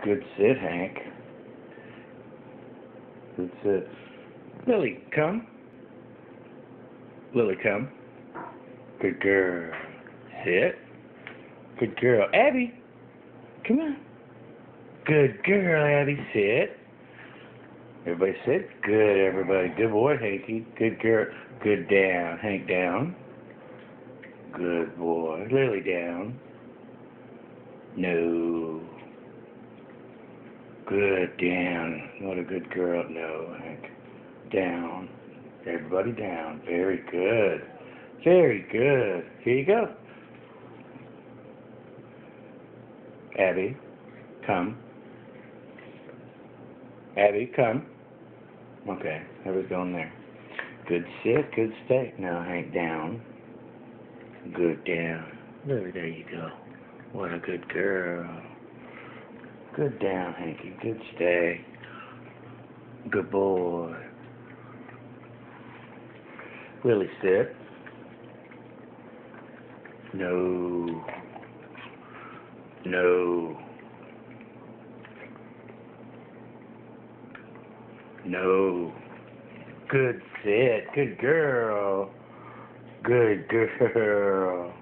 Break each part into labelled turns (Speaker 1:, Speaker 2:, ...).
Speaker 1: Good sit, Hank. Good sit. Lily, come. Lily, come. Good girl. Sit. Good girl. Abby, come on. Good girl, Abby. Sit. Everybody sit. Good, everybody. Good boy, Hanky. Good girl. Good down. Hank, down. Good boy. Lily, down. No. Good, down. What a good girl. No, Hank. Down. Everybody down. Very good. Very good. Here you go. Abby, come. Abby, come. Okay, I was going there. Good sit, good stay. Now, Hank, down. Good down. There you go. What a good girl. Good down, Hanky. Good stay. Good boy. Willie, sit. No. No. No. Good sit. Good girl. Good girl.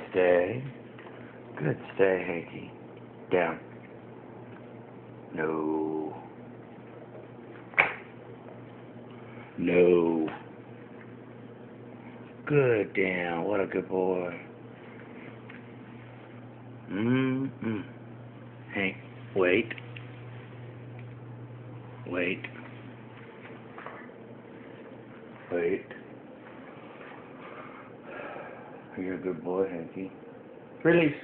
Speaker 1: Stay. Good stay, Hanky. Down. No. No. Good down. What a good boy. Hank, wait. Wait. Wait. You're a good boy, Hanky. Release.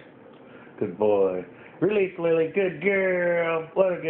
Speaker 1: Good boy. Release, Lily. Good girl. What a good